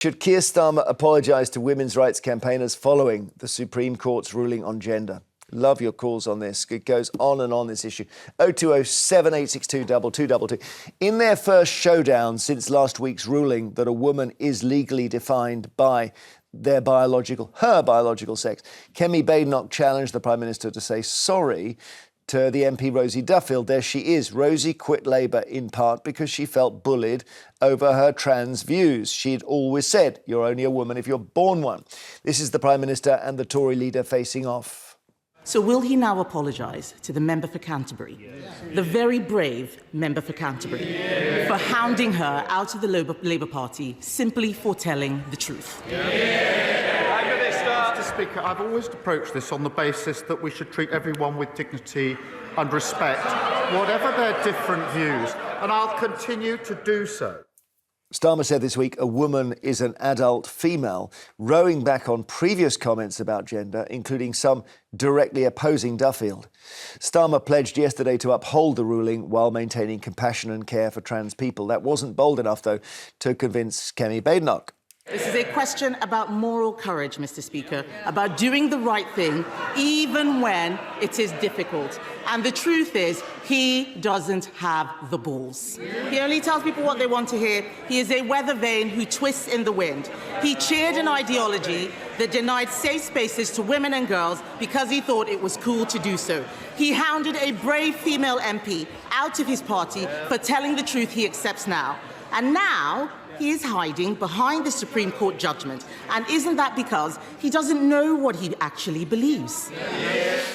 Should Keir Starmer apologise to women's rights campaigners following the Supreme Court's ruling on gender? Love your calls on this. It goes on, this issue. 0207 7862 2222. In their first showdown since last week's ruling that a woman is legally defined by her biological sex, Kemi Badenoch challenged the Prime Minister to say sorry to the MP Rosie Duffield. There she is. Rosie quit Labour in part because she felt bullied over her trans views. She'd always said, you're only a woman if you're born one. This is the Prime Minister and the Tory leader facing off. So will he now apologise to the member for Canterbury, the very brave member for Canterbury, for hounding her out of the Labour Party simply for telling the truth? Mr. Speaker, I've always approached this on the basis that we should treat everyone with dignity and respect, whatever their different views, and I'll continue to do so. Starmer said this week a woman is an adult female, rowing back on previous comments about gender, including some directly opposing Duffield. Starmer pledged yesterday to uphold the ruling while maintaining compassion and care for trans people. That wasn't bold enough, though, to convince Kemi Badenoch. This is a question about moral courage, Mr. Speaker, about doing the right thing even when it is difficult. And the truth is, he doesn't have the balls. He only tells people what they want to hear. He is a weather vane who twists in the wind. He cheered an ideology that denied safe spaces to women and girls because he thought it was cool to do so. He hounded a brave female MP out of his party for telling the truth he accepts now. And now he is hiding behind the Supreme Court judgment. And isn't that because he doesn't know what he actually believes?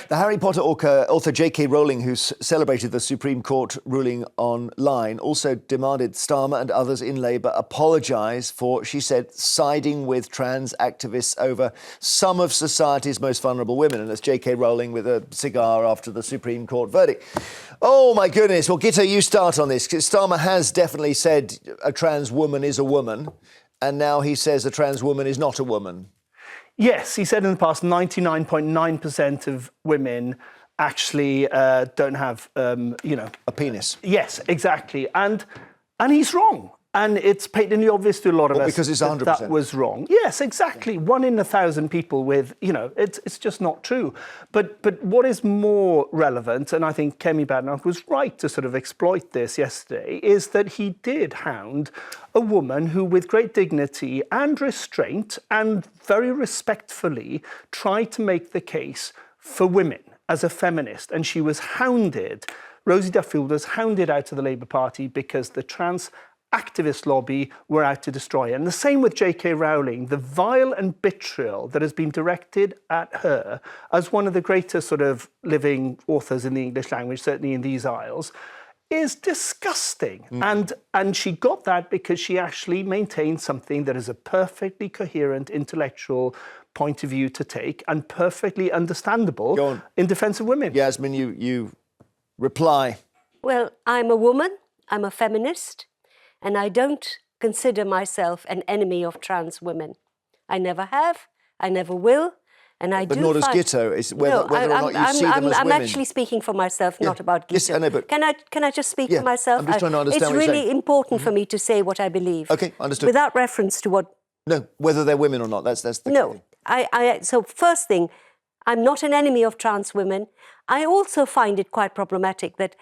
The Harry Potter author JK Rowling, who's celebrated the Supreme Court ruling online, also demanded Starmer and others in Labour apologise for, she said, siding with trans activists over some of society's most vulnerable women. And that's JK Rowling with a cigar after the Supreme Court verdict. Oh, my goodness. Well, Guto, you start on this. Starmer has definitely said a trans woman is a woman, and now he says a trans woman is not a woman. Yes, he said in the past 99.9% of women actually don't have, a penis. Yes, exactly. And he's wrong. And it's patently obvious to a lot of us because it's 100%. that was wrong. Yes, exactly. Yeah. 1 in 1,000 people with, it's just not true. But what is more relevant, and I think Kemi Badenoch was right to sort of exploit this yesterday, is that he did hound a woman who, with great dignity and restraint and very respectfully, tried to make the case for women as a feminist. And she was hounded. Rosie Duffield was hounded out of the Labour Party because the trans activist lobby were out to destroy her. And the same with JK Rowling. The vile and vitriol that has been directed at her as one of the greatest sort of living authors in the English language, certainly in these isles, is disgusting. And she got that because she actually maintained something that is a perfectly coherent intellectual point of view to take and perfectly understandable in defence of women. Yasmin, you reply. Well, I'm a woman, I'm a feminist, and I don't consider myself an enemy of trans women. I never have, I never will, and I do. But nor does Guto. It's whether or not you see them as women. I'm actually speaking for myself, not about Guto. Yes, I know, but can I just speak for myself? I'm just trying to understand what you're saying. It's really important for me to say what I believe. Okay, understood. Without reference to what. No, whether they're women or not. That's the key no. thing. So first thing, I'm not an enemy of trans women. I also find it quite problematic that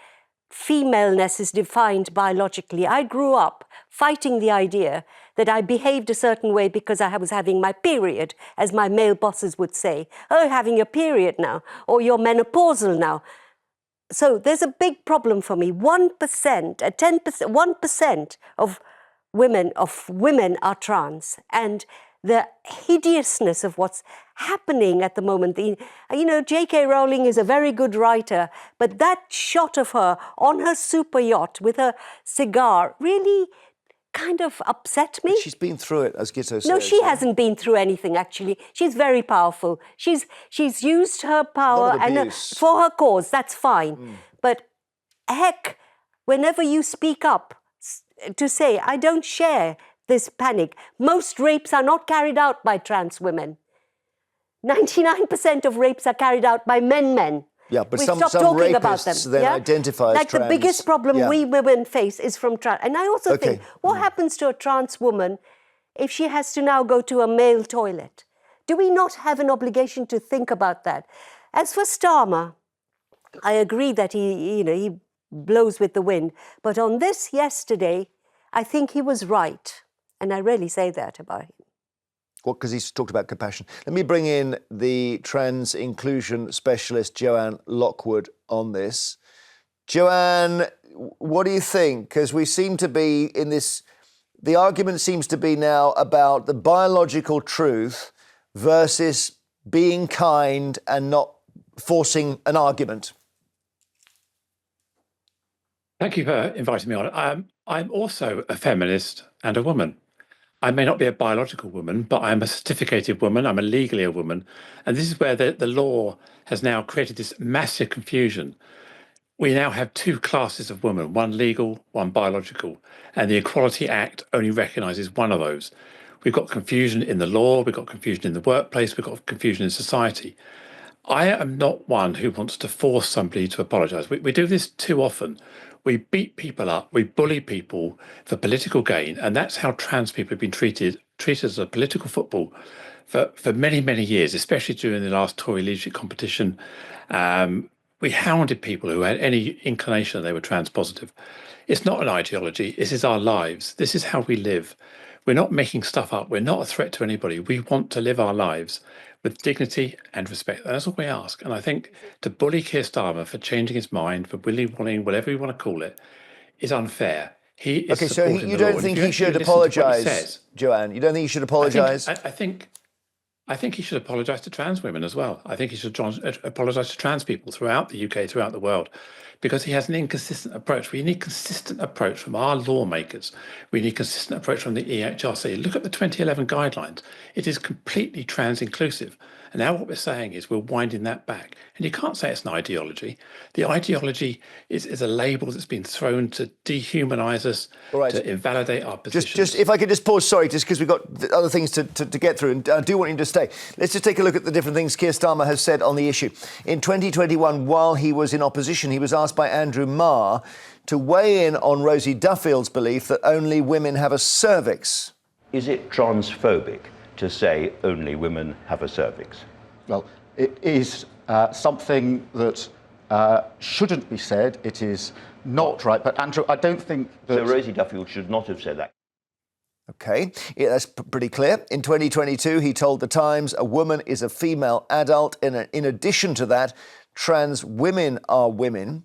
femaleness is defined biologically. I grew up fighting the idea that I behaved a certain way because I was having my period, as my male bosses would say. Oh, having your period now, or you're menopausal now. So there's a big problem for me. 1%, 10%, 1% of women are trans, and the hideousness of what's happening at the moment. JK Rowling is a very good writer, but that shot of her on her super yacht with her cigar really kind of upset me. She's been through it, as Guto says. No, she hasn't been through anything, actually. She's very powerful. She's used her power for her cause, that's fine. But heck, whenever you speak up to say, I don't share this panic. Most rapes are not carried out by trans women. 99% of rapes are carried out by men. Yeah, but we some stop talking about them. rapists then identify as like trans. The biggest problem we women face is from trans. And I also think, what happens to a trans woman if she has to now go to a male toilet? Do we not have an obligation to think about that? As for Starmer, I agree that he blows with the wind. But on this yesterday, I think he was right. And I really say that about him. Well, because he's talked about compassion. Let me bring in the trans inclusion specialist, Joanne Lockwood, on this. Joanne, what do you think? Because we seem to be in this, the argument seems to be now about the biological truth versus being kind and not forcing an argument. Thank you for inviting me on. I'm also a feminist and a woman. I may not be a biological woman, but I'm a certificated woman. I'm a legally a woman. And this is where the law has now created this massive confusion. We now have two classes of women, one legal, one biological. And the Equality Act only recognises one of those. We've got confusion in the law, we've got confusion in the workplace, we've got confusion in society. I am not one who wants to force somebody to apologise. We do this too often. We beat people up, we bully people for political gain, and that's how trans people have been treated as a political football for many, many years, especially during the last Tory leadership competition. We hounded people who had any inclination that they were trans positive. It's not an ideology, this is our lives, this is how we live. We're not making stuff up, we're not a threat to anybody. We want to live our lives with dignity and respect. That's all we ask. And I think to bully Keir Starmer for changing his mind, for willy-nilly, whatever you want to call it, is unfair. He is Okay, so supporting you the law. don't think And he if you should listen to what he apologise, says, Joanne? You don't think he should apologise? I think he should apologise to trans women as well. I think he should apologise to trans people throughout the UK, throughout the world, because he has an inconsistent approach. We need consistent approach from our lawmakers. We need consistent approach from the EHRC. Look at the 2011 guidelines. It is completely trans inclusive. And now what we're saying is we're winding that back. And you can't say it's an ideology. The ideology is a label that's been thrown to dehumanise us, to invalidate our positions. Just if I could just pause, sorry, just because we've got other things to get through, and I do want you to stay. Let's just take a look at the different things Keir Starmer has said on the issue. In 2021, while he was in opposition, he was asked by Andrew Marr to weigh in on Rosie Duffield's belief that only women have a cervix. Is it transphobic to say only women have a cervix? Well, it is something that shouldn't be said. It is not right. But Andrew, I don't think that... So Rosie Duffield should not have said that. OK, yeah, that's pretty clear. In 2022, he told The Times a woman is a female adult. In addition to that, trans women are women.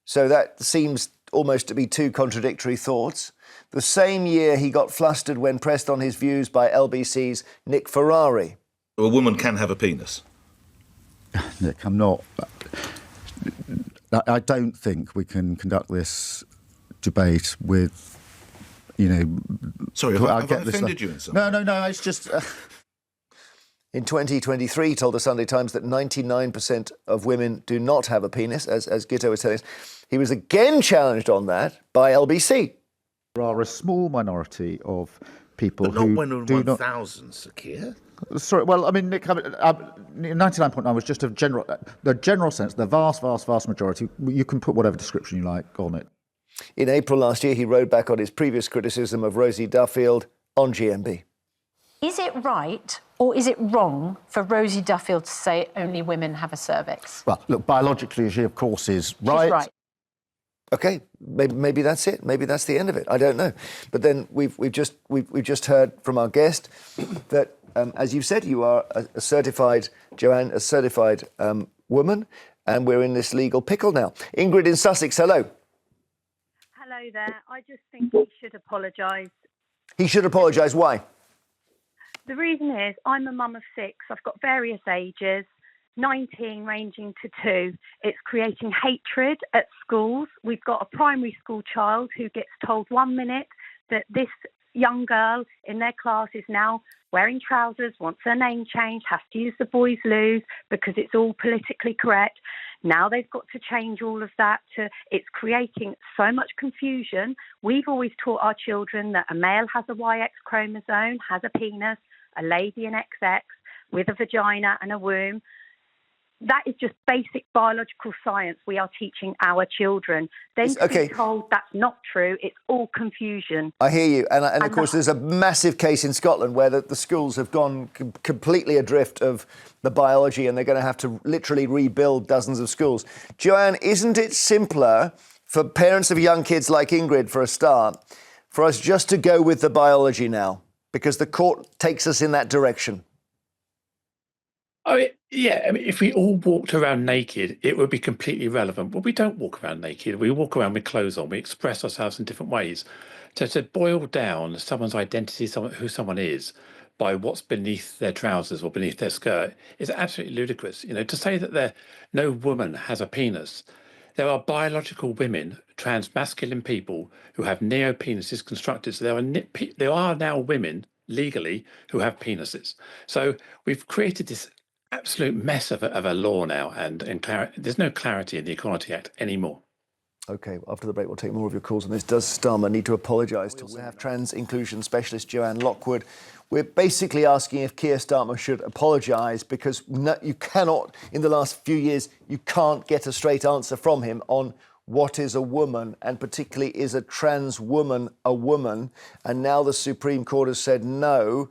So that seems almost to be two contradictory thoughts. The same year, he got flustered when pressed on his views by LBC's Nick Ferrari. A woman can have a penis. Nick, I don't think we can conduct this debate with, Sorry, have I offended you in some way? No, it's just... In 2023, he told the Sunday Times that 99% of women do not have a penis, as Guto was telling us. He was again challenged on that by LBC. There are a small minority of people but who not one in do 1,000, Sakir. Sorry, well, I mean, Nick, 99.9 was just the general sense, the vast majority. You can put whatever description you like on it. In April last year, he rode back on his previous criticism of Rosie Duffield on GMB. Is it right or is it wrong for Rosie Duffield to say only women have a cervix? Well, look, biologically, she, of course, is right. She's right. OK, maybe that's it. Maybe that's the end of it. I don't know. But then we've just heard from our guest that, as you've said, you are a certified, Joanne, a certified woman, and we're in this legal pickle now. Ingrid in Sussex, hello. Hello there. I just think he should apologise. He should apologise. Why? The reason is I'm a mum of 6. I've got various ages, 19 ranging to 2. It's creating hatred at schools. We've got a primary school child who gets told 1 minute that this young girl in their class is now wearing trousers, wants her name changed, has to use the boys' loos because it's all politically correct. Now they've got to change all of that. It's creating so much confusion. We've always taught our children that a male has a YX chromosome, has a penis, a lady an XX, with a vagina and a womb. that is just basic biological science we are teaching our children. Then to be told that's not true, it's all confusion. I hear you. And of course, there's a massive case in Scotland where the schools have gone completely adrift of the biology, and they're going to have to literally rebuild dozens of schools. Joanne, isn't it simpler for parents of young kids like Ingrid, for a start, for us just to go with the biology now? Because the court takes us in that direction. Oh, yeah. I mean, if we all walked around naked, it would be completely irrelevant. But we don't walk around naked. We walk around with clothes on. We express ourselves in different ways. So to boil down someone's identity, who someone is, by what's beneath their trousers or beneath their skirt is absolutely ludicrous. You know, to say that no woman has a penis. There are biological women, trans masculine people, who have neo-penises constructed. So there are now women legally who have penises. So we've created this absolute mess of a law now, and there's no clarity in the Equality Act anymore. OK, after the break, we'll take more of your calls on this. Does Starmer need to apologise to women? We have trans inclusion specialist Joanne Lockwood. We're basically asking if Keir Starmer should apologise, because you cannot, in the last few years, you can't get a straight answer from him on what is a woman, and particularly is a trans woman a woman. And now the Supreme Court has said no,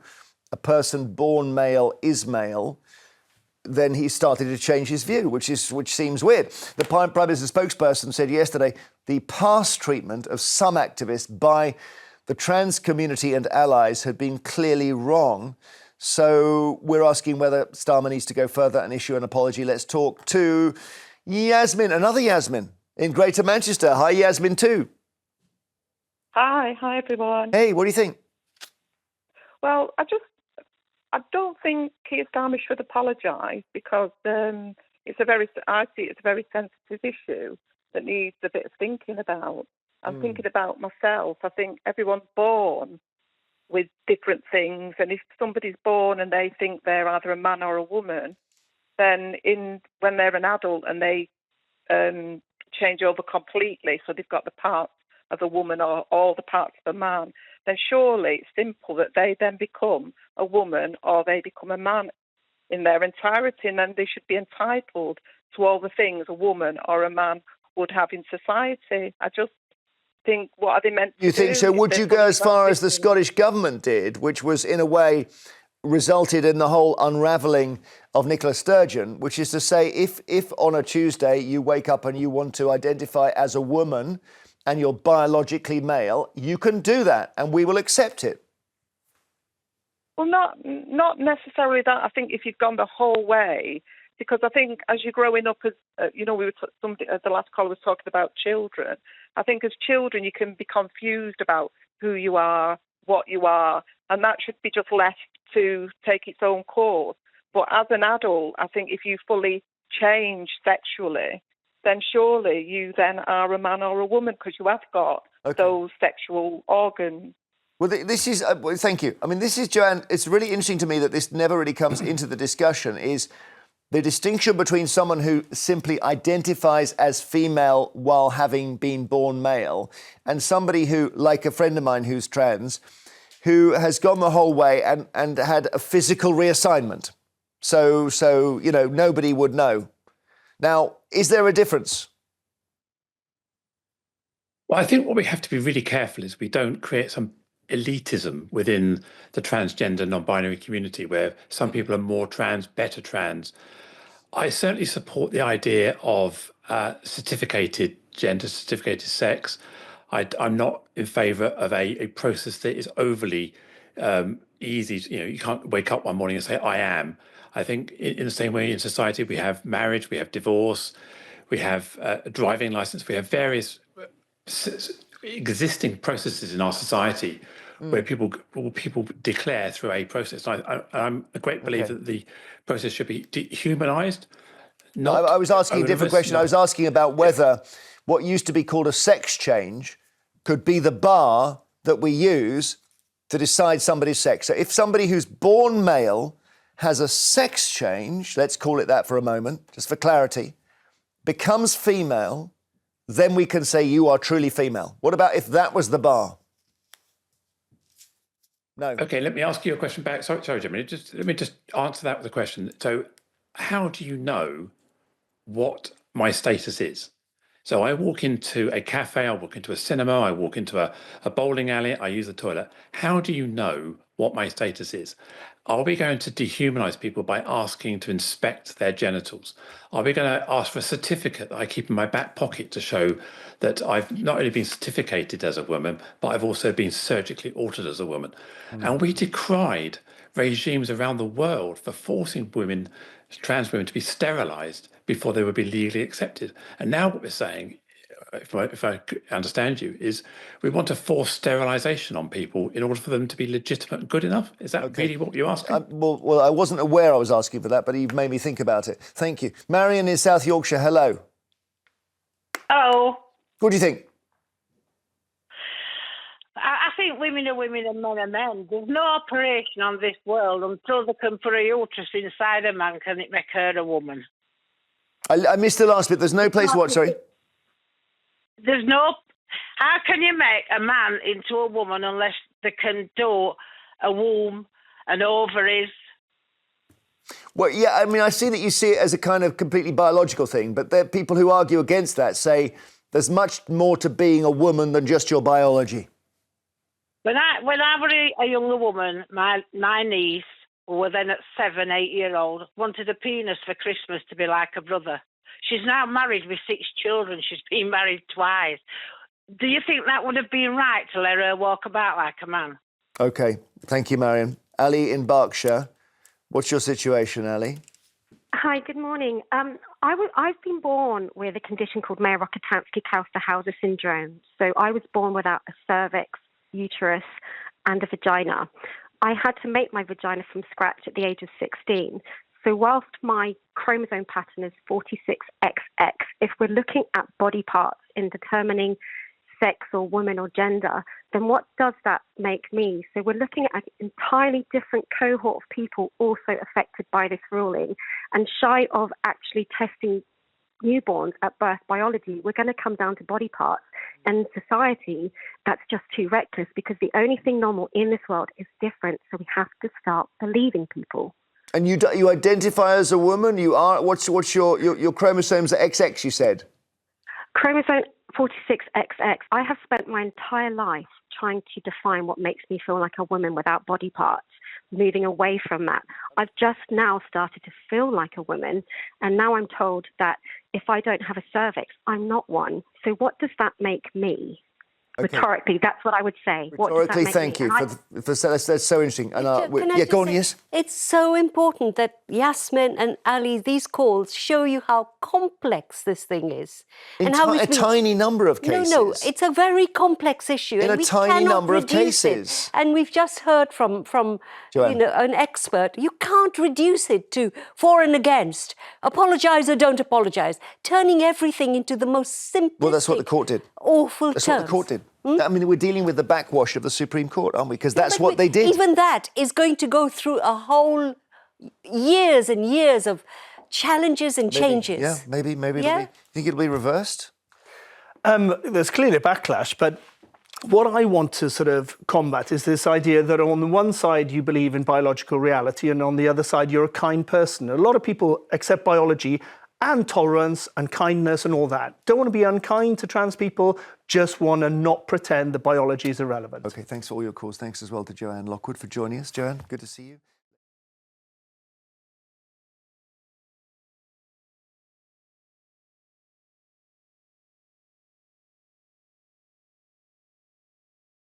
a person born male is male. Then he started to change his view, which seems weird. The Prime Minister's spokesperson said yesterday the past treatment of some activists by the trans community and allies had been clearly wrong. So we're asking whether Starmer needs to go further and issue an apology. Let's talk to Yasmin, another Yasmin in Greater Manchester. Hi, Yasmin, too. Hi everyone. Hey, what do you think? Well, I don't think Keir Starmer should apologise, because I see it's a very sensitive issue that needs a bit of thinking about. I'm thinking about myself. I think everyone's born with different things, and if somebody's born and they think they're either a man or a woman, then when they're an adult and they change over completely, so they've got the parts of a woman or all the parts of a man, then surely it's simple that they then become a woman or they become a man in their entirety, and then they should be entitled to all the things a woman or a man would have in society. I just think, what are they meant to do? You think so? Would you go as far as the Scottish government did, which was in a way resulted in the whole unravelling of Nicola Sturgeon, which is to say, if on a Tuesday you wake up and you want to identify as a woman and you're biologically male, you can do that and we will accept it? Well, not necessarily that. I think if you've gone the whole way, because I think as you're growing up, as the last caller was talking about children. I think as children you can be confused about who you are, what you are, and that should be just left to take its own course. But as an adult, I think if you fully change sexually, then surely you then are a man or a woman, because you have got those sexual organs. Well, this is, thank you. I mean, this is, Joanne, it's really interesting to me that this never really comes into the discussion, is the distinction between someone who simply identifies as female while having been born male and somebody who, like a friend of mine who's trans, who has gone the whole way and had a physical reassignment. So, nobody would know. Now, is there a difference? Well, I think what we have to be really careful is we don't create some elitism within the transgender, non-binary community where some people are more trans, better trans. I certainly support the idea of certificated gender, certificated sex. I'm not in favour of a process that is overly easy. You can't wake up one morning and say, I am. I think in the same way in society, we have marriage, we have divorce, we have a driving licence, we have various existing processes in our society where people declare through a process. I'm a great believer that the process should be dehumanised. I was asking a different question. I was asking about whether what used to be called a sex change could be the bar that we use to decide somebody's sex. So if somebody who's born male has a sex change, let's call it that for a moment, just for clarity, becomes female, then we can say you are truly female. What about if that was the bar? No. Okay, let me ask you a question back. Sorry, Jimmy. Let me just answer that with a question. So how do you know what my status is. So I walk into a cafe, I walk into a cinema, I walk into a bowling alley, I use the toilet. How do you know what my status is? Are we going to dehumanize people by asking to inspect their genitals? Are we going to ask for a certificate that I keep in my back pocket to show that I've not only been certificated as a woman, but I've also been surgically altered as a woman? And we decried regimes around the world for forcing women, trans women, to be sterilized before they would be legally accepted. And now what we're saying, if I understand you, is we want to force sterilisation on people in order for them to be legitimate and good enough. Is that really what you're asking? Well, I wasn't aware I was asking for that, but you've made me think about it. Thank you. Marion in South Yorkshire, hello. Oh. What do you think? I think women are women and men are men. There's no operation on this world until they can put a uterus inside a man can it make her a woman. I missed the last bit. There's no place what, sorry? There's no... How can you make a man into a woman unless they can do a womb and ovaries? Well, yeah, I mean, I see that you see it as a kind of completely biological thing, but there are people who argue against that, say there's much more to being a woman than just your biology. When I was a younger woman, my niece, who was then at 7, 8 year old, wanted a penis for Christmas to be like a brother. She's now married with 6 children. She's been married twice. Do you think that would have been right to let her walk about like a man? OK, thank you, Marion. Ali in Berkshire, what's your situation, Ali? Hi, good morning. I've been born with a condition called Mayer-Rokitansky-Kauster-Hauser syndrome. So I was born without a cervix, uterus, and a vagina. I had to make my vagina from scratch at the age of 16. So whilst my chromosome pattern is 46XX, if we're looking at body parts in determining sex or woman or gender, then what does that make me? So we're looking at an entirely different cohort of people also affected by this ruling. And shy of actually testing newborns at birth biology, we're going to come down to body parts. And society, that's just too reckless because the only thing normal in this world is different. So we have to start believing people. And you identify as a woman? You are. What's your chromosomes are XX? You said. Chromosome 46XX. I have spent my entire life trying to define what makes me feel like a woman without body parts, moving away from that. I've just now started to feel like a woman, and now I'm told that if I don't have a cervix, I'm not one. So what does that make me? Okay. Rhetorically, that's what I would say. Rhetorically, thank you. For that's so interesting. And go on, yes. It's so important that Yasmin and Ali, these calls show you how complex this thing is. In a tiny number of cases. No, it's a very complex issue. In and a tiny number of cases. And we've just heard from Joanne. an expert. You can't reduce it to for and against. Apologise or don't apologise. Turning everything into the most simplistic. Well, that's what the court did. Awful That's terms. what the court did. I mean, we're dealing with the backwash of the Supreme Court, aren't we? Because that's what they did. Even that is going to go through a whole years and years of challenges and changes. Yeah, maybe. Yeah? You think it'll be reversed? There's clearly a backlash, but what I want to sort of combat is this idea that on the one side you believe in biological reality and on the other side you're a kind person. A lot of people accept biology and tolerance and kindness and all that. Don't want to be unkind to trans people, just want to not pretend that biology is irrelevant. OK, thanks for all your calls. Thanks as well to Joanne Lockwood for joining us. Joanne, good to see you.